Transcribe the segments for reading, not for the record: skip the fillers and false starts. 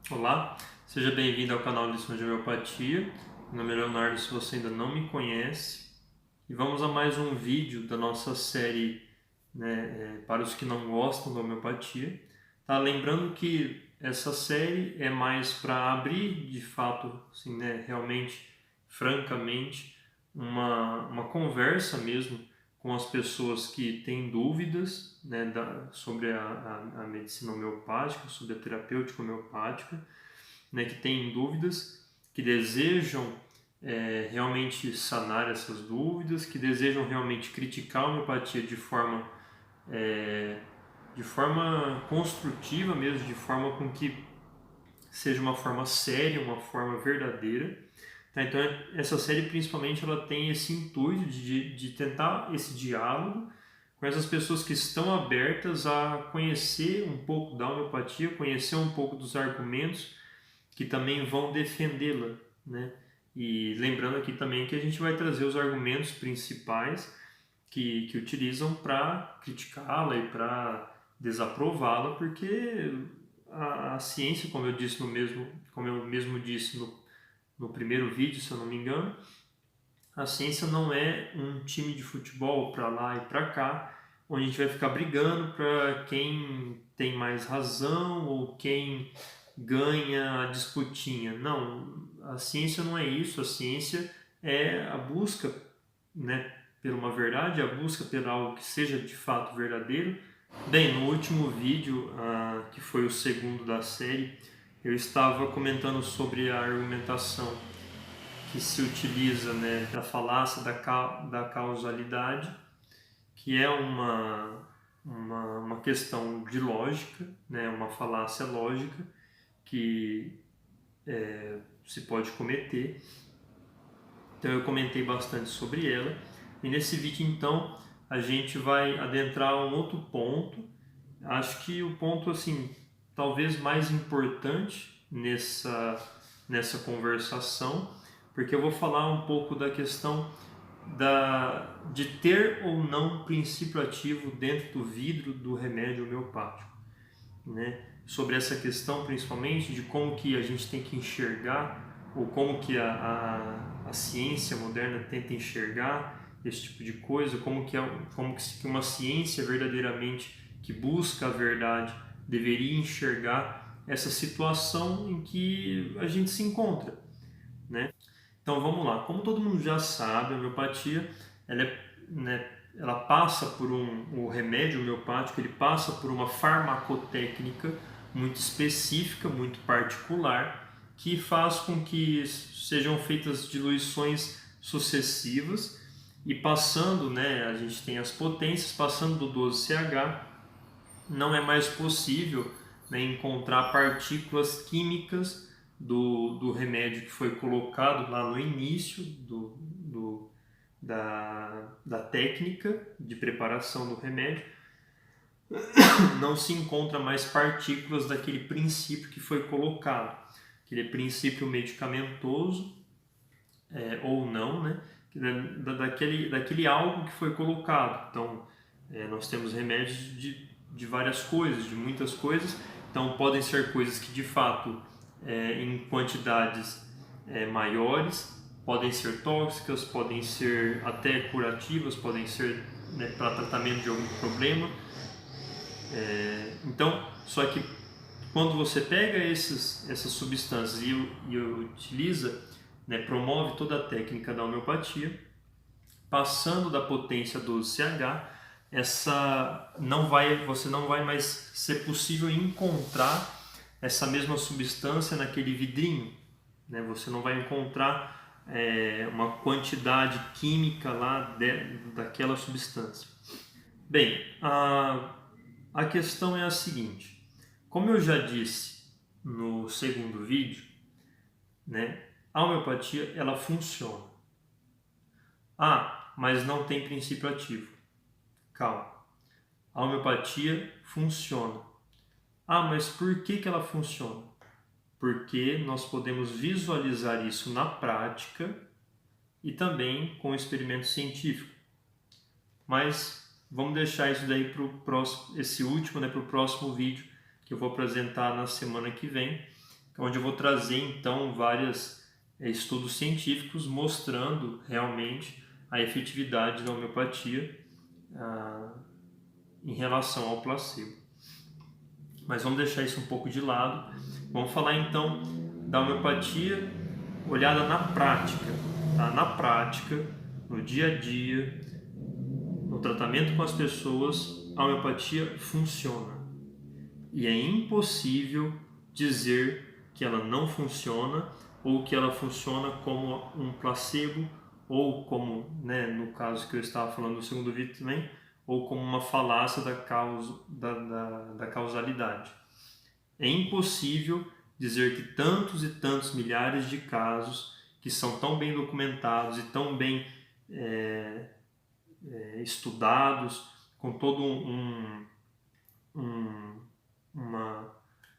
Olá, seja bem-vindo ao canal Lições de Homeopatia. Meu nome é Leonardo, se você ainda não me conhece. E vamos a mais um vídeo da nossa série, para os que não gostam da homeopatia. Tá? Lembrando que essa série é mais para abrir, de fato, assim, realmente, francamente, uma conversa mesmo com as pessoas que têm dúvidas, sobre a medicina homeopática, sobre a terapêutica homeopática, que têm dúvidas, que desejam realmente sanar essas dúvidas, que desejam realmente criticar a homeopatia de forma construtiva mesmo, de forma com que seja uma forma séria, uma forma verdadeira. Tá? Então essa série principalmente ela tem esse intuito de tentar esse diálogo com essas pessoas que estão abertas a conhecer um pouco da homeopatia, conhecer um pouco dos argumentos que também vão defendê-la, né? E lembrando aqui também que a gente vai trazer os argumentos principais que utilizam para criticá-la e para desaprová-la, porque a ciência, como eu mesmo disse no primeiro vídeo, se eu não me engano, a ciência não é um time de futebol para lá e para cá, onde a gente vai ficar brigando para quem tem mais razão ou quem ganha a disputinha. Não, a ciência não é isso. A ciência é a busca, por uma verdade, a busca por algo que seja de fato verdadeiro. Bem, no último vídeo, que foi o segundo da série, eu estava comentando sobre a argumentação que se utiliza, da falácia da causalidade, que é uma questão de lógica, uma falácia lógica que se pode cometer. Então eu comentei bastante sobre ela. E nesse vídeo, então, a gente vai adentrar um outro ponto. Acho que o ponto, assim, talvez mais importante nessa conversação, porque eu vou falar um pouco da questão de ter ou não princípio ativo dentro do vidro do remédio homeopático, né? Sobre essa questão principalmente de como que a gente tem que enxergar ou como que a ciência moderna tenta enxergar esse tipo de coisa, como que uma ciência verdadeiramente que busca a verdade deveria enxergar essa situação em que a gente se encontra, né? Então vamos lá. Como todo mundo já sabe, a homeopatia ela passa por o remédio homeopático, ele passa por uma farmacotécnica muito específica, muito particular, que faz com que sejam feitas diluições sucessivas e passando, a gente tem as potências, passando do 12CH, não é mais possível, encontrar partículas químicas do remédio que foi colocado lá no início da técnica de preparação do remédio. Não se encontra mais partículas daquele princípio que foi colocado, aquele princípio medicamentoso, ou não, daquele algo que foi colocado. Então, nós temos remédios de várias coisas, de muitas coisas. Então, podem ser coisas que de fato, em quantidades maiores, podem ser tóxicas, podem ser até curativas, podem ser, para tratamento de algum problema. Então, só que quando você pega essas substâncias e utiliza, promove toda a técnica da homeopatia, passando da potência 12CH, você não vai mais ser possível encontrar essa mesma substância naquele vidrinho, Você não vai encontrar uma quantidade química lá daquela substância. Bem, a questão é a seguinte: como eu já disse no segundo vídeo, a homeopatia ela funciona. Mas não tem princípio ativo. Calma. A homeopatia funciona. Mas por que ela funciona? Porque nós podemos visualizar isso na prática e também com experimento científico. Mas vamos deixar isso daí para o próximo, esse último, para o próximo vídeo que eu vou apresentar na semana que vem. onde eu vou trazer então vários estudos científicos mostrando realmente a efetividade da homeopatia em relação ao placebo. Mas vamos deixar isso um pouco de lado. Vamos falar então da homeopatia olhada na prática, tá? Na prática, no dia a dia, no tratamento com as pessoas, a homeopatia funciona. E é impossível dizer que ela não funciona ou que ela funciona como um placebo ou como, né, no caso que eu estava falando no segundo vídeo também, ou como uma falácia da causalidade. É impossível dizer que tantos e tantos milhares de casos que são tão bem documentados e tão bem estudados, com todo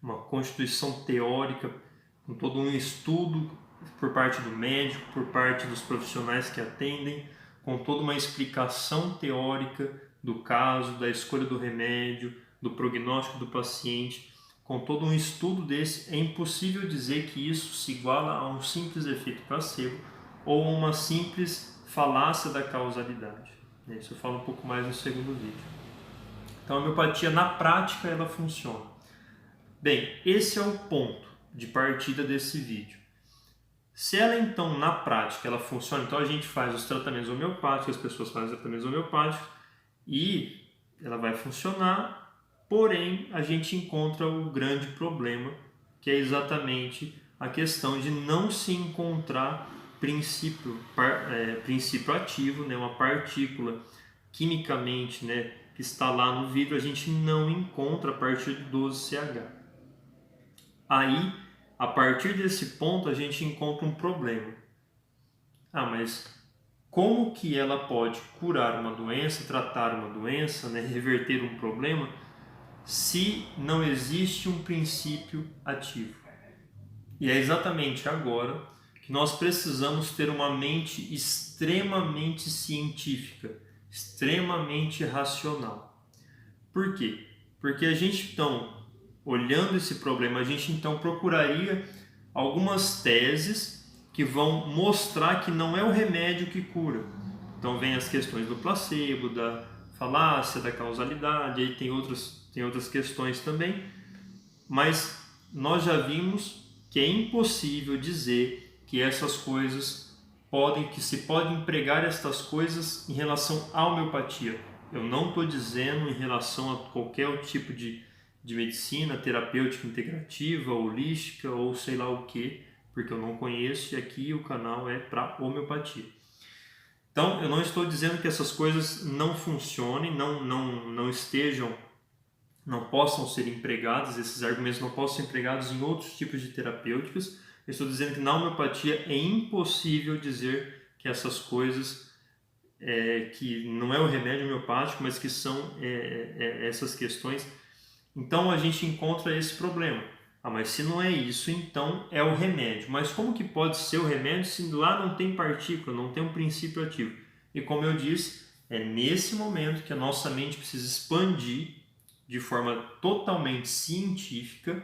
uma constituição teórica, com todo um estudo por parte do médico, por parte dos profissionais que atendem, com toda uma explicação teórica do caso, da escolha do remédio, do prognóstico do paciente, com todo um estudo desse, é impossível dizer que isso se iguala a um simples efeito placebo ou a uma simples falácia da causalidade. Isso eu falo um pouco mais no segundo vídeo. Então a homeopatia na prática ela funciona. Bem, esse é o ponto de partida desse vídeo. Se ela então na prática ela funciona, então a gente faz os tratamentos homeopáticos, as pessoas fazem os tratamentos homeopáticos e ela vai funcionar, porém a gente encontra o grande problema, que é exatamente a questão de não se encontrar princípio ativo, né, uma partícula quimicamente, né, que está lá no vidro, a gente não encontra a partir do 12CH. Aí, a partir desse ponto, a gente encontra um problema. Mas como que ela pode curar uma doença, tratar uma doença, né, reverter um problema, se não existe um princípio ativo? E é exatamente agora que nós precisamos ter uma mente extremamente científica, extremamente racional. Por quê? Porque a gente então, olhando esse problema, a gente então procuraria algumas teses que vão mostrar que não é o remédio que cura. Então vem as questões do placebo, da falácia, da causalidade, aí tem outras questões também, mas nós já vimos que é impossível dizer que essas coisas que se pode empregar estas coisas em relação à homeopatia. Eu não estou dizendo em relação a qualquer tipo de medicina terapêutica integrativa, holística ou sei lá o que, porque eu não conheço e aqui o canal é para homeopatia. Então eu não estou dizendo que essas coisas não funcionem, não possam ser empregadas, esses argumentos não possam ser empregados em outros tipos de terapêuticas. Eu estou dizendo que na homeopatia é impossível dizer que essas coisas, que não é o remédio homeopático, mas que são essas questões. Então a gente encontra esse problema. Mas se não é isso, então é o remédio. Mas como que pode ser o remédio se lá não tem partícula, não tem um princípio ativo? E como eu disse, é nesse momento que a nossa mente precisa expandir de forma totalmente científica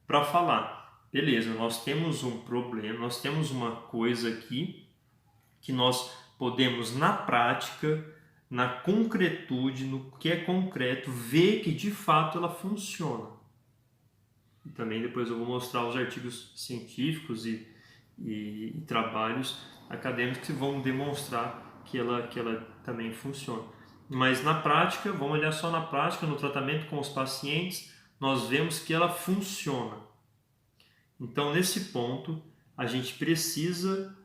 para falar, beleza, nós temos um problema, nós temos uma coisa aqui que nós podemos na prática, na concretude, no que é concreto, ver que de fato ela funciona. E também depois eu vou mostrar os artigos científicos e trabalhos acadêmicos que vão demonstrar que ela também funciona. Mas na prática, vamos olhar só na prática, no tratamento com os pacientes, nós vemos que ela funciona. Então, nesse ponto, a gente precisa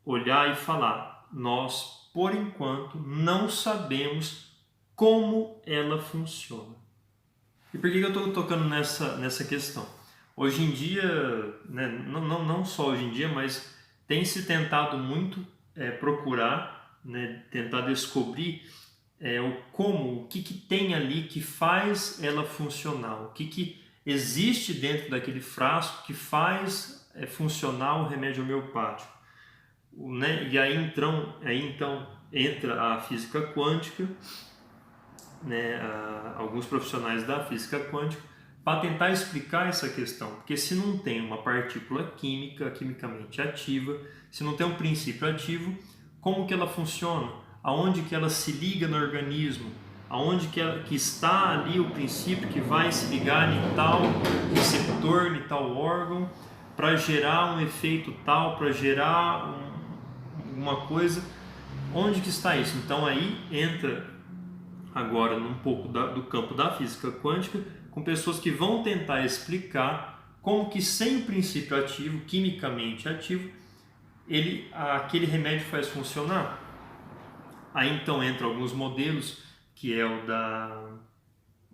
olhar e falar, nós, por enquanto, não sabemos como ela funciona. E por que eu estou tocando nessa questão? Hoje em dia, né, não só hoje em dia, mas tem se tentado muito procurar, né, tentar descobrir o que tem ali que faz ela funcionar, o que existe dentro daquele frasco que faz funcionar o remédio homeopático. Né? E aí então entra a física quântica, né? Alguns profissionais da física quântica para tentar explicar essa questão. Porque se não tem uma partícula química, quimicamente ativa, se não tem um princípio ativo, como que ela funciona? Aonde que ela se liga no organismo? Aonde que está ali o princípio que vai se ligar em tal receptor, em tal órgão, para gerar um efeito tal, para gerar uma coisa? Onde que está isso? Então aí entra agora um pouco do campo da física quântica, com pessoas que vão tentar explicar como que sem o princípio ativo, quimicamente ativo, aquele remédio faz funcionar. Aí então entra alguns modelos, que é o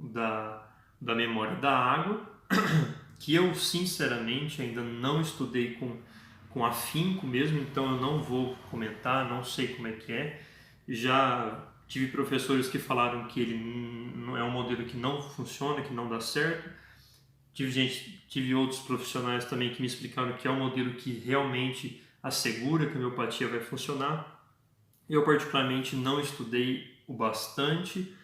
da memória da água, que eu sinceramente ainda não estudei com afinco mesmo, então eu não vou comentar, não sei como é que é. Já tive professores que falaram que ele não é um modelo que não funciona, que não dá certo. Tive outros profissionais também que me explicaram que é um modelo que realmente assegura que a homeopatia vai funcionar. Eu particularmente não estudei o bastante,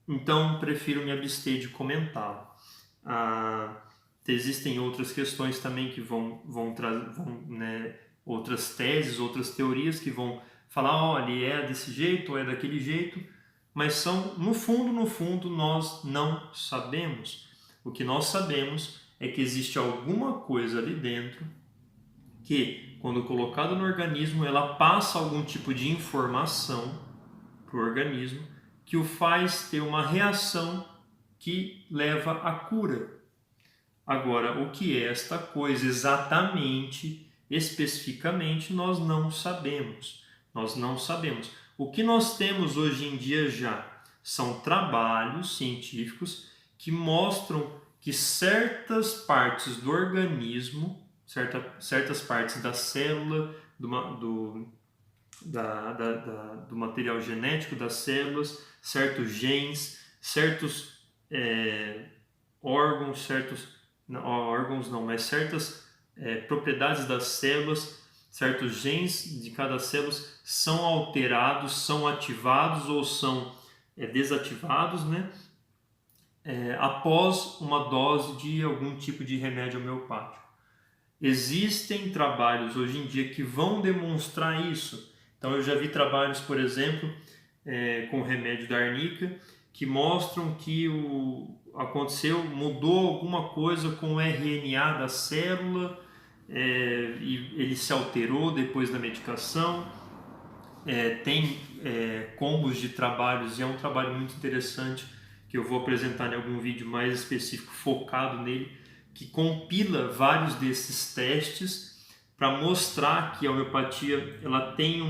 então prefiro me abster de comentá-lo. Existem outras questões também que vão né, outras teses, outras teorias que vão falar, olha, é desse jeito ou é daquele jeito, mas são, no fundo, nós não sabemos. O que nós sabemos é que existe alguma coisa ali dentro que, quando colocada no organismo, ela passa algum tipo de informação para o organismo que o faz ter uma reação que leva à cura. Agora, o que é esta coisa exatamente, especificamente, nós não sabemos. Nós não sabemos. O que nós temos hoje em dia já são trabalhos científicos que mostram que certas partes do organismo, certas partes da célula, do material genético das células, certos genes, certos órgãos, certas propriedades das células, certos genes de cada célula são alterados, são ativados ou são desativados, né? Após uma dose de algum tipo de remédio homeopático. Existem trabalhos hoje em dia que vão demonstrar isso. Então eu já vi trabalhos, por exemplo, com o remédio da arnica, que mostram que mudou alguma coisa com o RNA da célula, e ele se alterou depois da medicação. Tem combos de trabalhos, e é um trabalho muito interessante que eu vou apresentar em algum vídeo mais específico focado nele, que compila vários desses testes para mostrar que a homeopatia ela tem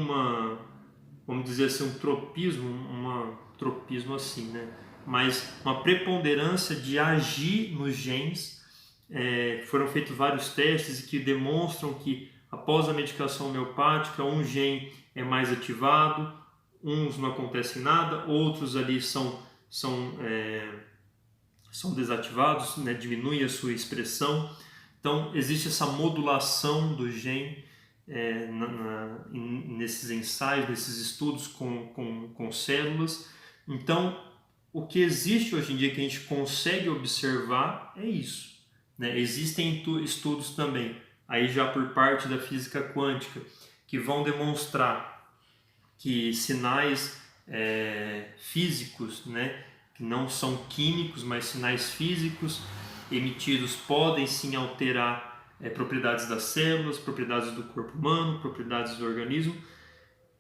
vamos dizer assim, um tropismo assim, né? Mas uma preponderância de agir nos genes. Foram feitos vários testes que demonstram que após a medicação homeopática um gene é mais ativado, uns não acontece nada, outros ali são desativados, né? Diminui a sua expressão. Então existe essa modulação do gene nesses ensaios, nesses estudos com células. Então o que existe hoje em dia que a gente consegue observar é isso, né? Existem estudos também, aí já por parte da física quântica, que vão demonstrar que sinais físicos, né, que não são químicos, mas sinais físicos emitidos podem sim alterar propriedades das células, propriedades do corpo humano, propriedades do organismo.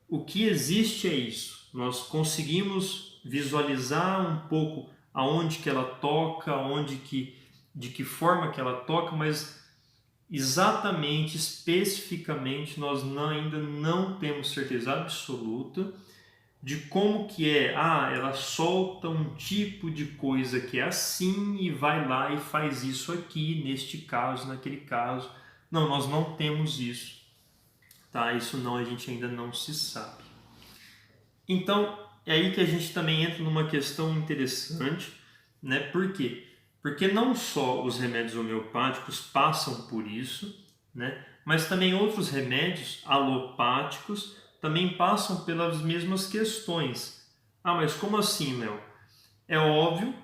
O que existe é isso. Nós conseguimos visualizar um pouco aonde que ela toca, de que forma que ela toca, mas exatamente, especificamente, nós ainda não temos certeza absoluta de como que ela solta um tipo de coisa que é assim e vai lá e faz isso aqui, neste caso, naquele caso. Não, nós não temos isso, tá? Isso não, a gente ainda não se sabe. Então, é aí que a gente também entra numa questão interessante, né? Por quê? Porque não só os remédios homeopáticos passam por isso, né? Mas também outros remédios alopáticos também passam pelas mesmas questões. Mas como assim, Léo? É óbvio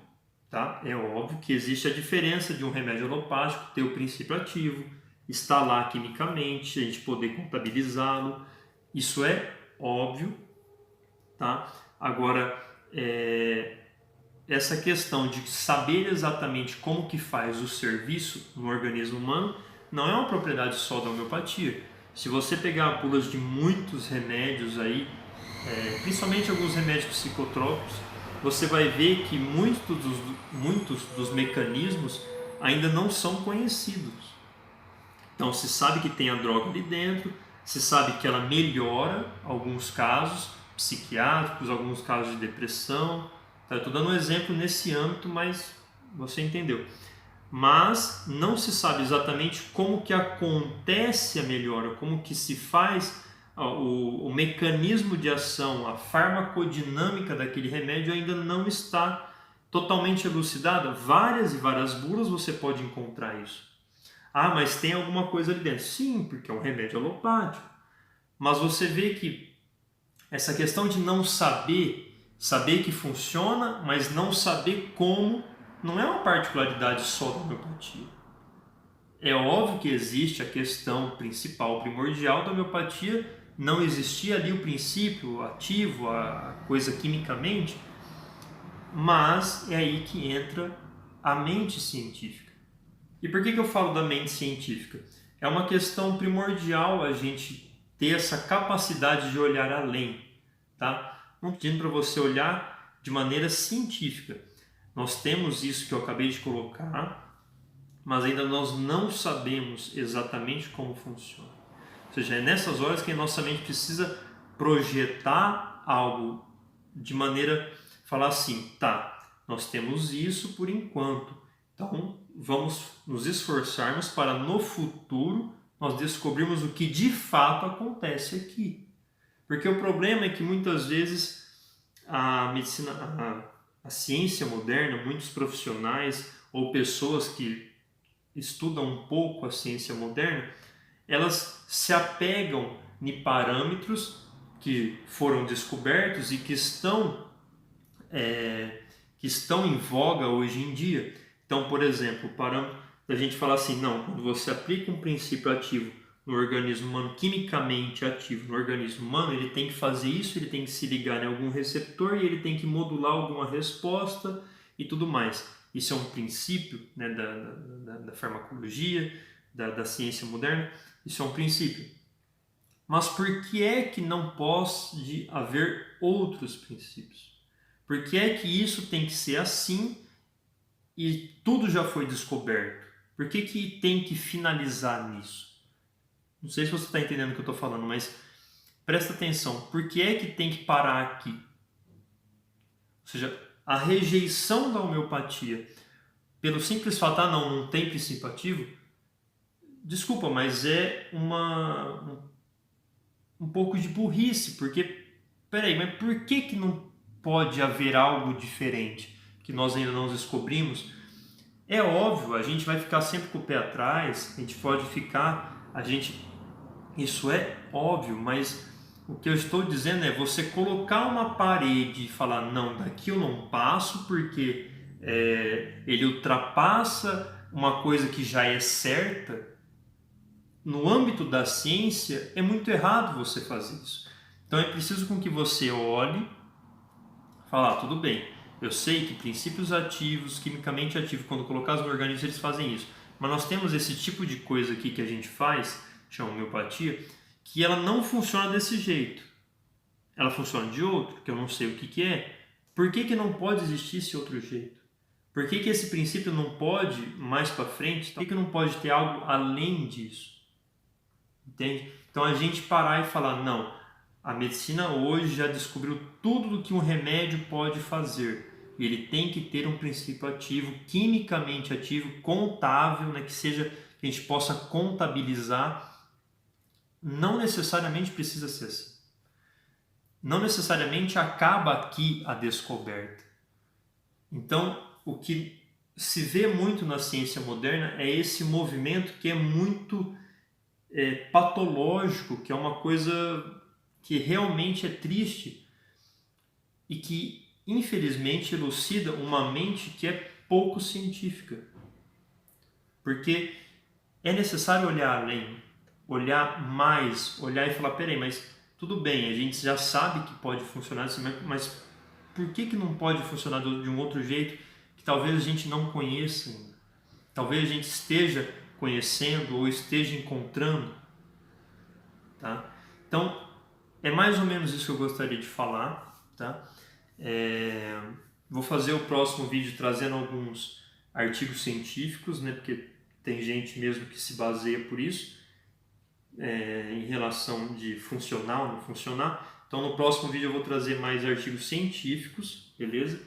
tá? É óbvio que existe a diferença de um remédio alopático ter o princípio ativo, estar lá quimicamente, a gente poder contabilizá-lo. Isso é óbvio, tá? Agora, essa questão de saber exatamente como que faz o serviço no organismo humano não é uma propriedade só da homeopatia. Se você pegar bulas de muitos remédios aí, principalmente alguns remédios psicotrópicos, você vai ver que muitos dos mecanismos ainda não são conhecidos. Então se sabe que tem a droga ali dentro, se sabe que ela melhora alguns casos psiquiátricos, alguns casos de depressão. Tá? Eu estou dando um exemplo nesse âmbito, mas você entendeu. Mas não se sabe exatamente como que acontece a melhora, como que se faz o mecanismo de ação, a farmacodinâmica daquele remédio ainda não está totalmente elucidada. Várias e várias bulas você pode encontrar isso. Ah, mas tem alguma coisa ali dentro. Sim, porque é um remédio alopático. Mas você vê que essa questão de não saber que funciona, mas não saber como, não é uma particularidade só da homeopatia. É óbvio que existe a questão principal, primordial da homeopatia, não existia ali o princípio ativo, a coisa quimicamente, mas é aí que entra a mente científica. E por que eu falo da mente científica? É uma questão primordial a gente ter essa capacidade de olhar além, tá? Não pedindo para você olhar de maneira científica. Nós temos isso que eu acabei de colocar, mas ainda nós não sabemos exatamente como funciona. Ou seja, é nessas horas que a nossa mente precisa projetar algo de maneira, falar assim, tá, nós temos isso por enquanto, então vamos nos esforçarmos para no futuro nós descobrirmos o que de fato acontece aqui. Porque o problema é que muitas vezes a medicina, a ciência moderna, muitos profissionais ou pessoas que estudam um pouco a ciência moderna, elas se apegam em parâmetros que foram descobertos e que estão em voga hoje em dia. Então, por exemplo, o parâmetro da gente falar assim, não, quando você aplica um princípio ativo no organismo humano, quimicamente ativo no organismo humano, ele tem que fazer isso, ele tem que se ligar em algum receptor e ele tem que modular alguma resposta e tudo mais. Isso é um princípio, né, da farmacologia, da ciência moderna, isso é um princípio. Mas por que é que não pode haver outros princípios? Por que é que isso tem que ser assim e tudo já foi descoberto? Por que que tem que finalizar nisso? Não sei se você está entendendo o que eu estou falando, mas presta atenção. Por que é que tem que parar aqui? Ou seja, a rejeição da homeopatia pelo simples fato, não tem princípio ativo, desculpa, mas é um pouco de burrice, porque, peraí, mas por que não pode haver algo diferente que nós ainda não descobrimos? É óbvio, a gente vai ficar sempre com o pé atrás, a gente pode ficar, isso é óbvio, mas o que eu estou dizendo é você colocar uma parede e falar, não, daqui eu não passo porque ele ultrapassa uma coisa que já é certa. No âmbito da ciência, é muito errado você fazer isso. Então é preciso com que você olhe, falar, tudo bem, eu sei que princípios ativos, quimicamente ativos, quando colocados no organismo, eles fazem isso. Mas nós temos esse tipo de coisa aqui que a gente faz, chama homeopatia, que ela não funciona desse jeito. Ela funciona de outro, que eu não sei o que é. Por que não pode existir esse outro jeito? Por que esse princípio não pode, mais para frente, por que não pode ter algo além disso? Entende? Então a gente parar e falar, não, a medicina hoje já descobriu tudo o que um remédio pode fazer. Ele tem que ter um princípio ativo, quimicamente ativo, contável, né, que a gente possa contabilizar. Não necessariamente precisa ser assim. Não necessariamente acaba aqui a descoberta. Então, o que se vê muito na ciência moderna é esse movimento que é muito patológico, que é uma coisa que realmente é triste e que, infelizmente, elucida uma mente que é pouco científica. Porque é necessário olhar além, olhar mais, olhar e falar, peraí, mas tudo bem, a gente já sabe que pode funcionar assim, mas por que não pode funcionar de um outro jeito que talvez a gente não conheça ainda? Talvez a gente esteja conhecendo ou esteja encontrando, tá? Então, é mais ou menos isso que eu gostaria de falar, tá? Vou fazer o próximo vídeo trazendo alguns artigos científicos, né? Porque tem gente mesmo que se baseia por isso, em relação de funcionar ou não funcionar. Então, no próximo vídeo eu vou trazer mais artigos científicos, beleza?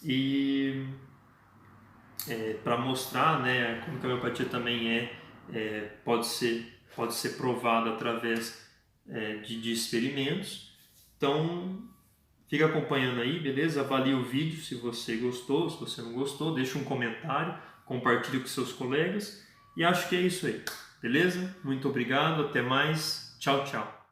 E para mostrar, né, como que a homeopatia também pode ser provada através de experimentos. Então, fica acompanhando aí, beleza? Avalie o vídeo se você gostou, se você não gostou, deixa um comentário, compartilhe com seus colegas e acho que é isso aí, beleza? Muito obrigado, até mais, tchau, tchau.